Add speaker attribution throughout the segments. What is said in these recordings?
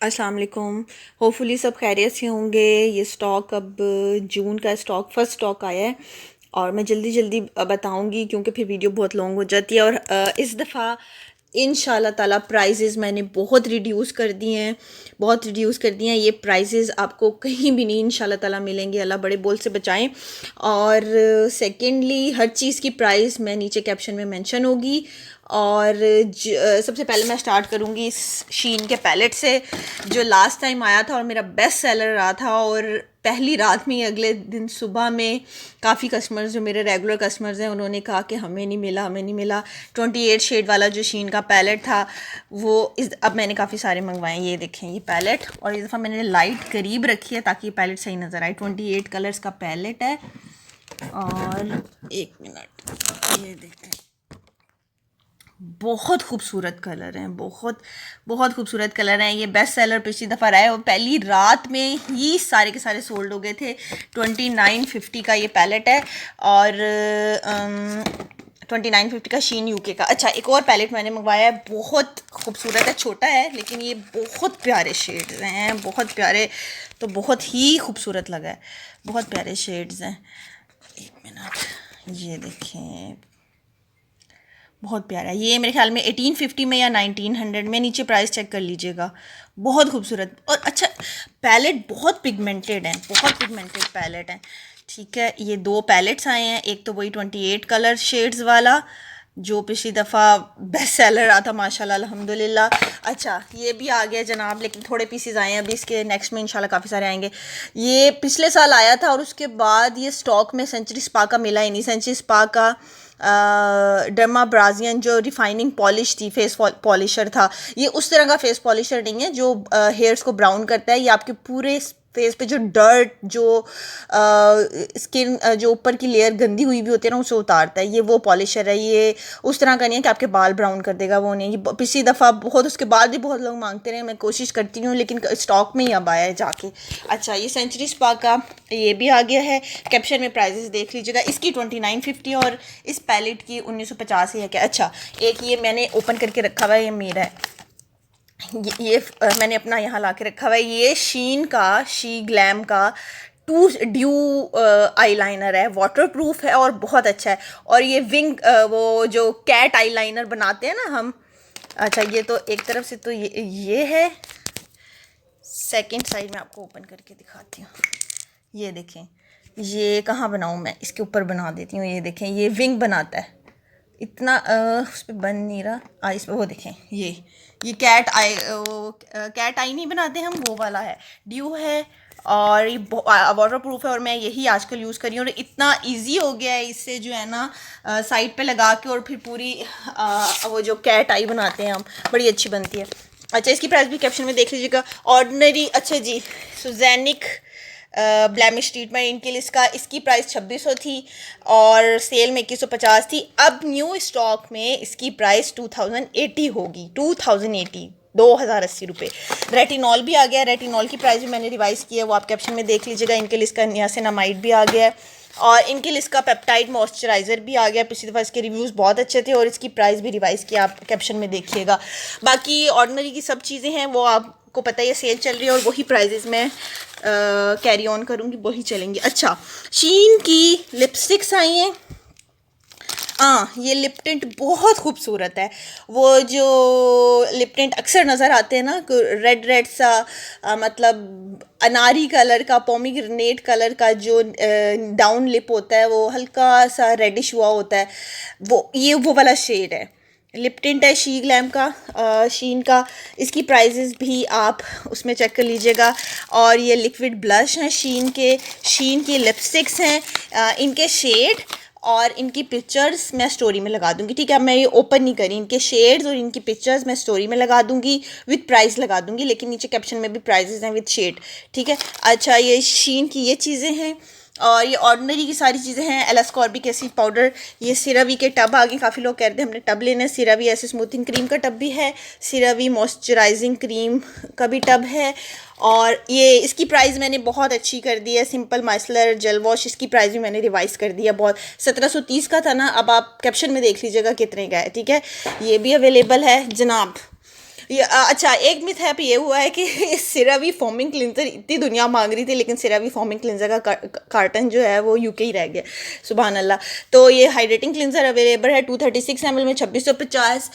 Speaker 1: अस्सलाम वालेकुम। होपफुली सब खैरियत से होंगे। ये स्टॉक अब जून का फर्स्ट स्टॉक आया है और मैं जल्दी जल्दी बताऊंगी क्योंकि फिर वीडियो बहुत लॉन्ग हो जाती है। और इस दफ़ा इंशाल्लाह ताला प्राइजेज़ मैंने बहुत रिड्यूस कर दिए हैं, बहुत रिड्यूस कर दिए हैं। ये प्राइजेज़ आपको कहीं भी नहीं इंशाल्लाह ताला मिलेंगे, अल्लाह बड़े बोल से बचाएं। और सेकेंडली हर चीज़ की प्राइस मैं नीचे कैप्शन में मेंशन होगी। और सबसे पहले मैं स्टार्ट करूँगी इस शीन के पैलेट से जो लास्ट टाइम आया था और मेरा बेस्ट सेलर रहा था। और पहली रात में ही अगले दिन सुबह में काफ़ी कस्टमर्स जो मेरे रेगुलर कस्टमर्स हैं उन्होंने कहा कि हमें नहीं मिला, हमें नहीं मिला। 28 शेड वाला जो शीन का पैलेट था वो अब मैंने काफ़ी सारे मंगवाए हैं। ये देखें ये पैलेट, और इस दफ़ा मैंने लाइट करीब रखी है ताकि ये पैलेट सही नज़र आए। 28 कलर्स का पैलेट है। और एक मिनट, ये देखें बहुत खूबसूरत कलर हैं, बहुत बहुत खूबसूरत कलर हैं। ये बेस्ट सेलर पिछली दफ़ा रहा है और पहली रात में ही सारे के सारे सोल्ड हो गए थे। 2950 का ये पैलेट है और 2950 का शीन यूके का। अच्छा, एक और पैलेट मैंने मंगवाया है, बहुत खूबसूरत है, छोटा है लेकिन ये बहुत प्यारे शेड्स हैं, बहुत प्यारे, तो बहुत ही खूबसूरत लगा है, बहुत प्यारे शेड्स हैं। एक मिनट, ये देखें बहुत प्यारा है। ये मेरे ख्याल में 1850 में या 1900 में, नीचे प्राइस चेक कर लीजिएगा। बहुत खूबसूरत और अच्छा पैलेट, बहुत पिगमेंटेड है, बहुत पिगमेंटेड पैलेट है। ठीक है, ये दो पैलेट्स आए हैं, एक तो वही 28 कलर शेड्स वाला जो पिछली दफ़ा बेस्ट सेलर रहा था माशाल्लाह अल्हम्दुलिल्लाह। अच्छा, ये भी आ गया जनाब, लेकिन थोड़े पीसेस आए हैं अभी, इसके नेक्स्ट में इंशाल्लाह काफ़ी सारे आएंगे। ये पिछले साल आया था और उसके बाद ये स्टॉक में सेंचुरी स्पा का मिला ही नहीं। सेंचुरी स्पा का डर्मा ब्राजियन जो रिफाइनिंग पॉलिश थी, फेस पॉलिशर था, ये उस तरह का फेस पॉलिशर नहीं है जो हेयर्स को ब्राउन करता है। ये आपके पूरे फेस पे जो डर्ट, जो स्किन जो ऊपर की लेयर गंदी हुई भी होती है ना, उसे उतारता है। ये वो पॉलिशर है, ये उस तरह का नहीं है कि आपके बाल ब्राउन कर देगा, वो नहीं। ये पिछली दफ़ा बहुत, उसके बाद भी बहुत लोग मांगते रहे, मैं कोशिश करती हूँ लेकिन स्टॉक में ही अब आया है जाके। अच्छा, ये सेंचुरी स्पा का ये भी आ गया है। कैप्शन में प्राइजेस देख लीजिएगा, इसकी 2950 और इस पैलेट की 1950 है क्या। अच्छा, एक ये मैंने ओपन करके रखा हुआ है, ये मेरा है, ये मैंने अपना यहाँ ला के रखा हुआ है। ये शीन का, शी ग्लैम का टू ड्यू आई लाइनर है, वाटर प्रूफ है और बहुत अच्छा है। और ये विंग वो जो कैट आई लाइनर बनाते हैं ना हम। अच्छा, ये तो एक तरफ से तो ये है, सेकंड साइड में आपको ओपन करके दिखाती हूँ। ये देखें, ये कहाँ बनाऊँ मैं, इसके ऊपर बना देती हूँ। ये देखें, ये विंग बनाता है, इतना उस पर बन नहीं रहा आइस पे। वो देखें, ये कैट आई, वो कैट आई नहीं बनाते हम, वो वाला है, ड्यू है और ये वाटर प्रूफ है। और मैं यही आजकल यूज़ कर रही हूँ और इतना इजी हो गया है, इससे जो है ना साइड पे लगा के और फिर पूरी वो जो कैट आई बनाते हैं हम, बड़ी अच्छी बनती है। अच्छा, इसकी प्राइस भी कैप्शन में देख लीजिएगा। ऑर्डिनरी, अच्छा जी, सुजैनिक ब्लैमिश ट्रीटमेंट इनके लिए इसकी प्राइस 2600 थी और सेल में 2150 थी। अब न्यू स्टॉक में इसकी प्राइस 2080 होगी, 2080, 2080 रुपये। रेटिनॉल भी आ गया, रेटिनॉल की प्राइस भी मैंने रिवाइज़ की है, वो आप कैप्शन में देख लीजिएगा। इनके लिए इसका नियासिनामाइड भी आ गया है और इनके लिए इसका पेप्टाइड मॉइस्चराइज़र भी आ गया। पिछली दफ़ा इसके रिव्यूज़ बहुत अच्छे थे और इसकी प्राइस भी रिवाइज़ की, आप कैप्शन में देखिएगा। बाकी ऑर्डिनरी की सब चीज़ें हैं वो आपको पता ही है, सेल चल रही है और वही प्राइजेज़ में कैरी ऑन करूँगी, वही चलेंगी। अच्छा, शीन की लिपस्टिक्स आई हैं। हाँ, ये लिप टिंट बहुत खूबसूरत है। वो जो लिप टिंट अक्सर नज़र आते हैं ना, रेड रेड सा, मतलब अनारी कलर का, पोमीग्रेनेट कलर का जो डाउन लिप होता है वो हल्का सा रेडिश हुआ होता है, ये वो वाला शेड है। लिप टिंट है शी ग्लैम का, शीन का। इसकी प्राइजेस भी आप उसमें चेक कर लीजिएगा। और ये लिक्विड ब्लश हैं शीन की लिपस्टिक्स हैं, इनके शेड और इनकी पिक्चर्स मैं स्टोरी में लगा दूंगी। ठीक है, मैं ये ओपन नहीं करी, इनके शेड्स और इनकी पिक्चर्स मैं स्टोरी में लगा दूंगी, विद प्राइस लगा दूंगी, लेकिन नीचे कैप्शन में भी प्राइजेस हैं विद शेड। ठीक है। अच्छा, ये शीन की ये चीज़ें हैं और ये ऑर्डिनरी की सारी चीज़ें हैं। एलास्कॉर्बिक एसिड पाउडर, ये सिरावी के टब आ गए, काफ़ी लोग कहते हैं हमने टब लेने। सिरावी ऐसे स्मूथिंग क्रीम का टब भी है, सिरावी मॉइस्चराइजिंग क्रीम का भी टब है। और ये इसकी प्राइस मैंने बहुत अच्छी कर दी है, सिंपल माइसलर जेल वॉश, इसकी प्राइस भी मैंने रिवाइज़ कर दी है। बहुत 1730 का था ना, अब आप कैप्शन में देख लीजिएगा कितने का है। ठीक है, ये भी अवेलेबल है जनाब। अच्छा, एक मिथ है ये हुआ है कि सिरावी फोमिंग क्लिनजर इतनी दुनिया मांग रही थी, लेकिन सिरावी फोमिंग क्लिनजर का कार्टन जो है वो यूके ही रह गया, सुबहान अल्लाह। तो ये हाइड्रेटिंग क्लिनजर अवेलेबल है 236 ml में 2650,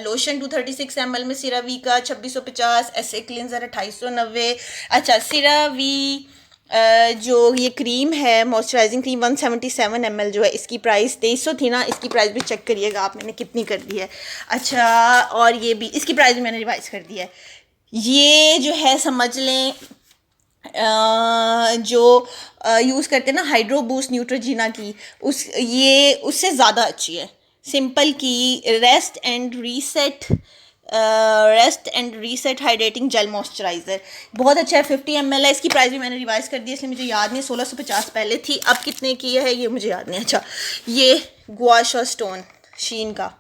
Speaker 1: लोशन 236 ml में सिरावी का 2650, ऐसे क्लिनजर 2890। अच्छा, सिरावी जो ये क्रीम है मॉइस्चराइजिंग क्रीम 177 ml जो है, इसकी प्राइस 2300 थी ना, इसकी प्राइस भी चेक करिएगा आप मैंने कितनी कर दी है। अच्छा, और ये भी इसकी प्राइस भी मैंने रिवाइज कर दी है। ये जो है समझ लें जो यूज़ करते हैं ना हाइड्रो बूस्ट न्यूट्रोजीना की, ये उससे ज़्यादा अच्छी है। सिंपल की rest and reset hydrating jail moisturiser बहुत अच्छा है, 50 ml है। इसकी प्राइस भी मैंने रिवाइज कर दी इसलिए मुझे याद नहीं, 1650 पहले थी, अब कितने की है ये मुझे याद नहीं। अच्छा, ये गुआशा स्टोन शीन का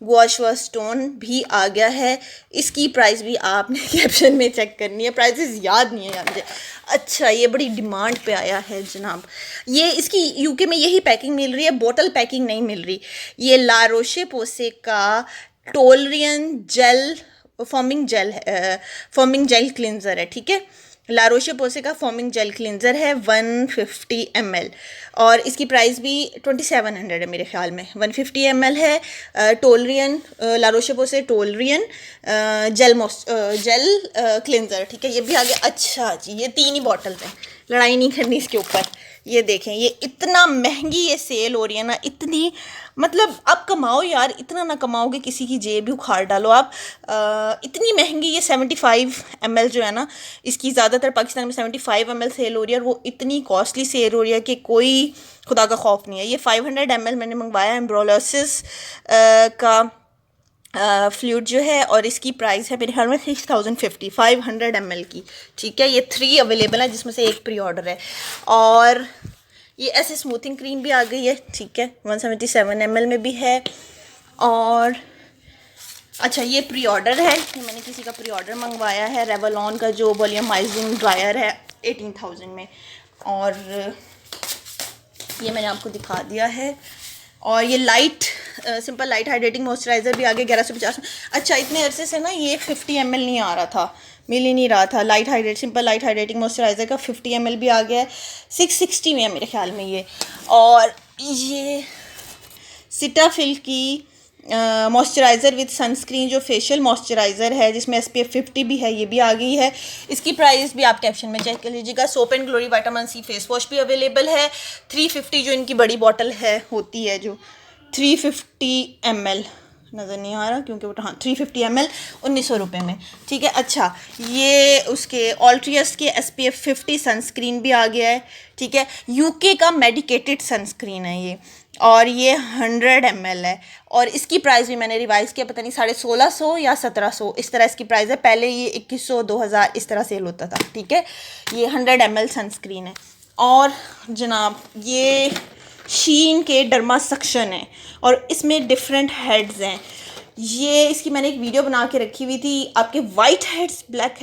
Speaker 1: गुआशा स्टोन भी आ गया है, इसकी प्राइस भी आपने कैप्शन में चेक करनी है, प्राइसेस याद नहीं है यार मुझे। अच्छा, ये बड़ी डिमांड पे आया है जनाब, ये इसकी यूके में यही पैकिंग मिल रही है, बोतल पैकिंग नहीं मिल रही। ये ला रोशे पोसे का टोलरियन जेल फॉर्मिंग जेल क्लिनजर है, ठीक है। ला रोशे पोसे का फॉर्मिंग जेल क्लिनजर है 150 ml, और इसकी प्राइस भी 2700 है मेरे ख्याल में। 150 ml है टोलरियन ला रोशे पोसे टोलरियन जेल क्लिनजर, ठीक है। ये भी आ गया। अच्छा जी, ये 3 ही बॉटल हैं, लड़ाई नहीं करनी इसके ऊपर। ये देखें, ये इतना महंगी ये सेल हो रही है ना, इतनी मतलब आप कमाओ यार, इतना ना कमाओगे किसी की जेब भी उखाड़ डालो आप। इतनी महंगी ये 75 ml जो है ना, इसकी ज़्यादातर पाकिस्तान में 75 ml सेल हो रही है, और वो इतनी कॉस्टली सेल हो रही है कि कोई खुदा का खौफ नहीं है। ये 500 ml मैंने मंगवाया एम्ब्रोलोसिस का फ्लूइड जो है, और इसकी प्राइस है मेरे ख्याल में 6050 500 ml की, ठीक है। ये 3 अवेलेबल है जिसमें से एक प्री ऑर्डर है, और ये ऐसे स्मूथिंग क्रीम भी आ गई है, ठीक है, 177 ml में भी है। और अच्छा, ये प्री ऑर्डर है, ये मैंने किसी का प्री ऑर्डर मंगवाया है, रेवलॉन का जो वॉल्यूमाइजिंग ड्रायर है 18,000 में, और ये मैंने आपको दिखा दिया है। और ये सिंपल लाइट हाइड्रेटिंग मॉइस्चराइज़र भी आ गया 1150 में। अच्छा, इतने अरसे से ना ये 50 ml नहीं आ रहा था, मिल ही नहीं रहा था। सिंपल लाइट हाइड्रेटिंग मॉइस्चराइज़र का 50 ml भी आ गया है, 660 में है मेरे ख्याल में ये। और ये सिटाफिल की मॉइस्चराइज़र विद सनस्क्रीन जो फेशियल मॉइस्चराइज़र है जिसमें SPF 50 भी है, ये भी आ गई है। इसकी प्राइस भी आप कैप्शन में चेक कर लीजिएगा। Soap and glory vitamin C face wash भी अवेलेबल है 350, जो इनकी बड़ी बॉटल है होती है जो 350 ml, नज़र नहीं आ रहा क्योंकि वो, हाँ 350 ml 1900 रुपये में, ठीक है। अच्छा, ये उसके ऑल्ट्रियस के SPF 50 सनस्क्रीन भी आ गया है, ठीक है। यूके का मेडिकेटेड सनस्क्रीन है ये, और ये 100 ml है, और इसकी प्राइस भी मैंने रिवाइज़ किया, पता नहीं 1650 या 1700 इस तरह इसकी प्राइस है। पहले ये 2100 2000 इस तरह सेल होता था, ठीक है। ये 100 ml सनस्क्रीन है। और जनाब, ये शीन के डर्मा सक्शन है, और इसमें डिफरेंट हेड्स हैं। ये इसकी मैंने एक वीडियो बना के रखी हुई थी। आपके वाइट हेड्स, ब्लैक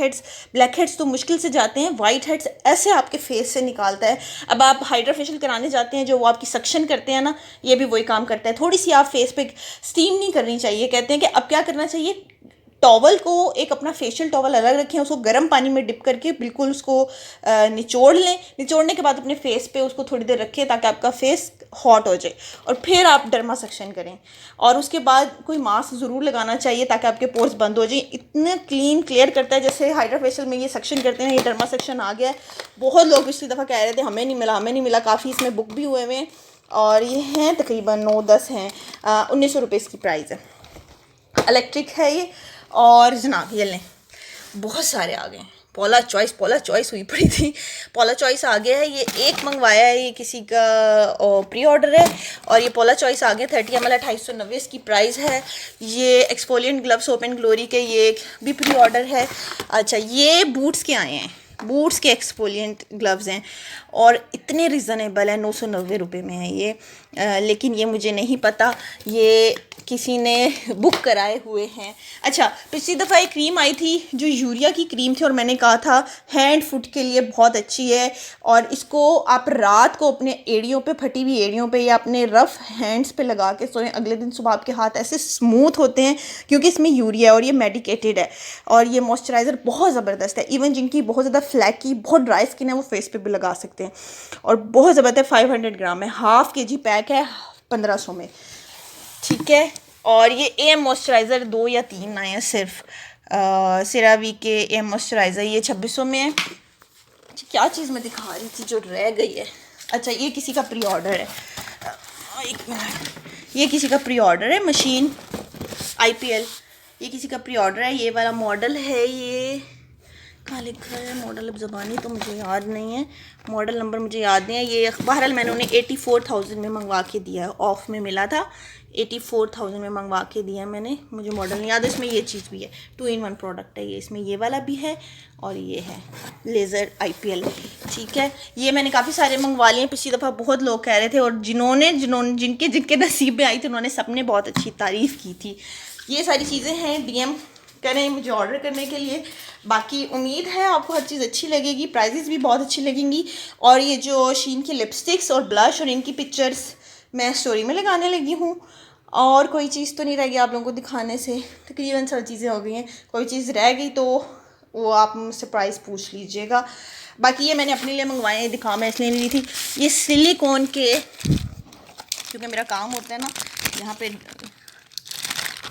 Speaker 1: हेड्स तो मुश्किल से जाते हैं, वाइट हेड्स ऐसे आपके फेस से निकालता है। अब आप हाइड्रा फेशियल कराने जाते हैं, जो वो आपकी सक्शन करते हैं ना, ये भी वही काम करता है। थोड़ी सी आप फेस पे स्टीम नहीं करनी चाहिए, कहते हैं कि अब क्या करना चाहिए, टॉवल को एक अपना फेशियल टॉवल अलग रखें, उसको गर्म पानी में डिप करके बिल्कुल उसको निचोड़ लें। निचोड़ने के बाद अपने फेस पे उसको थोड़ी देर रखें ताकि आपका फेस हॉट हो जाए, और फिर आप डर्मा सेक्शन करें। और उसके बाद कोई मास्क ज़रूर लगाना चाहिए ताकि आपके पोर्स बंद हो जाए। इतने क्लियर करता है, जैसे हाइड्रा फेशियल में ये सेक्शन करते हैं, ये डर्मा सेक्शन आ गया है। बहुत लोग पिछली दफ़ा कह रहे थे हमें नहीं मिला, काफ़ी इसमें बुक भी हुए हैं, और ये हैं तकरीबन 9-10 हैं। 1900 रुपये इसकी प्राइस है। इलेक्ट्रिक है ये। और जनाब ये लें, बहुत सारे आ गए हैं। पोला चॉइस हुई पड़ी थी, पोला चॉइस आ गया है। ये एक मंगवाया है, ये किसी का प्री ऑर्डर है, और ये पोला चॉइस आ गया 30 ml 2890 इसकी प्राइस है। ये exfoliant glove soap and glory के ये भी प्री ऑर्डर है। अच्छा, ये बूट्स के आए हैं, बूट्स के एक्सफोलिएंट ग्लव्स हैं और इतने रिज़नेबल है, 990 रुपये में है ये। लेकिन ये मुझे नहीं पता, ये किसी ने बुक कराए हुए हैं। अच्छा, पिछली दफ़ा एक क्रीम आई थी जो यूरिया की क्रीम थी और मैंने कहा था हैंड फुट के लिए बहुत अच्छी है और इसको आप रात को अपने एड़ियों पे, फटी हुई एड़ियों पे या अपने रफ़ हैंड्स पे लगा के सोएं, अगले दिन सुबह आपके हाथ ऐसे स्मूथ होते हैं क्योंकि इसमें यूरिया है और ये मेडिकेटेड है और ये मॉइस्चराइज़र बहुत ज़बरदस्त है। इवन जिनकी बहुत ज़्यादा फ्लैकी, बहुत ड्राई स्किन है, वो फेस पे भी लगा सकते हैं और बहुत ज़बरदस्त है। 500 ग्राम है, हाफ kg पैक है 1500 में, ठीक है। और ये एम मॉइस्चराइज़र 2 या 3 आए हैं सिर्फ, CeraVe के एम मॉइस्चराइज़र, ये 2600 में है। क्या चीज़ मैं दिखा रही थी जो रह गई है, अच्छा ये किसी का प्री ऑर्डर है, एक मिनट, ये किसी का प्री ऑर्डर है, मशीन IPL, ये किसी का प्री ऑर्डर है, ये वाला मॉडल है। ये कहाँ लिखा है मॉडल, अब ज़बानी तो मुझे याद नहीं है, मॉडल नंबर मुझे याद नहीं है। ये बहरहाल मैंने उन्हें 84,000 में मंगवा के दिया है, ऑफ में मिला था, 84,000 में मंगवा के दिया है मैंने, मुझे मॉडल नहीं याद। इसमें ये चीज़ भी है, 2-in-1 प्रोडक्ट है ये, इसमें ये वाला भी है और ये है लेज़र IPL, ठीक है। ये मैंने काफ़ी सारे मंगवा लिए हैं, पिछली दफ़ा बहुत लोग कह रहे थे और जिनके नसीब में आई थी उन्होंने सबने बहुत अच्छी तारीफ़ की थी। ये सारी चीज़ें हैं, DM करें मुझे ऑर्डर करने के लिए। बाकी उम्मीद है आपको हर चीज़ अच्छी लगेगी, प्राइजेस भी बहुत अच्छी लगेंगी। और ये जो शीन की लिपस्टिक्स और ब्लश और इनकी पिक्चर्स मैं स्टोरी में लगाने लगी हूँ और कोई चीज़ तो नहीं रह गई आप लोगों को दिखाने से, तकरीबन सब चीज़ें हो गई हैं। कोई चीज़ रह गई तो वो आप मुझसे प्राइस पूछ लीजिएगा। बाकी ये मैंने अपने लिए मंगवाए हैं, दिखा मैं इसलिए नहीं ली थी, ये सिलिकॉन के, क्योंकि मेरा काम होता है ना यहाँ पे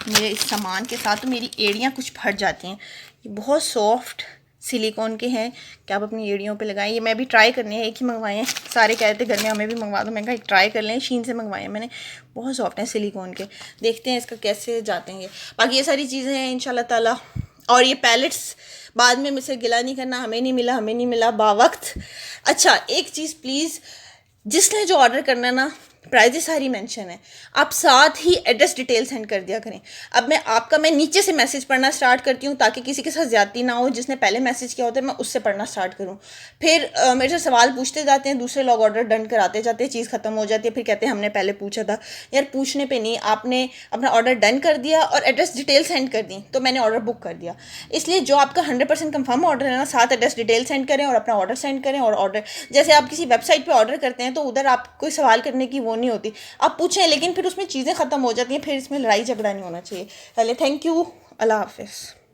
Speaker 1: मेरे इस सामान के साथ, तो मेरी एड़ियाँ कुछ फट जाती हैं। ये बहुत सॉफ्ट सिलिकॉन के हैं कि आप अपनी एड़ियों पे लगाएं। ये मैं भी ट्राई करने हैं, एक ही मंगवाए हैं, सारे कह रहे थे घर में हमें भी मंगवा दो, मैं कहा एक ट्राई कर लें, शीन से मंगवाए हैं मैंने, बहुत सॉफ्ट हैं सिलिकॉन के, देखते हैं इसका कैसे जाते हैं ये। बाकी ये सारी चीज़ें हैं इंशाल्लाह ताला। और ये पैलेट्स बाद में मुझसे गिला नहीं करना, हमें नहीं मिला बावक्त। अच्छा एक चीज़ प्लीज़, जिसने जो ऑर्डर करना ना, प्राइजेस सारी मेंशन है, आप साथ ही एड्रेस डिटेल सेंड कर दिया करें। अब मैं नीचे से मैसेज पढ़ना स्टार्ट करती हूँ ताकि किसी के साथ ज़्यादती ना हो, जिसने पहले मैसेज किया होता है मैं उससे पढ़ना स्टार्ट करूँ। फिर मेरे से सवाल पूछते जाते हैं, दूसरे लोग ऑर्डर डन कराते जाते हैं, चीज़ ख़त्म हो जाती है, फिर कहते हैं हमने पहले पूछा था। यार पूछने पर नहीं, आपने अपना ऑर्डर डन कर दिया और एड्रेस डिटेल सेंड कर दी तो मैंने ऑर्डर बुक कर दिया। इसलिए जो आपका 100% कन्फर्म ऑर्डर है ना, साथ एड्रेस डिटेल सेंड करें और अपना ऑर्डर सेंड करें। और ऑर्डर जैसे आप किसी वेबसाइट पर ऑर्डर करते हैं तो उधर आप कोई सवाल करने की वो नहीं होती, आप पूछें लेकिन फिर उसमें चीज़ें ख़त्म हो जाती हैं, फिर इसमें लड़ाई झगड़ा नहीं होना चाहिए। पहले थैंक यू, अल्लाह हाफ़िज़।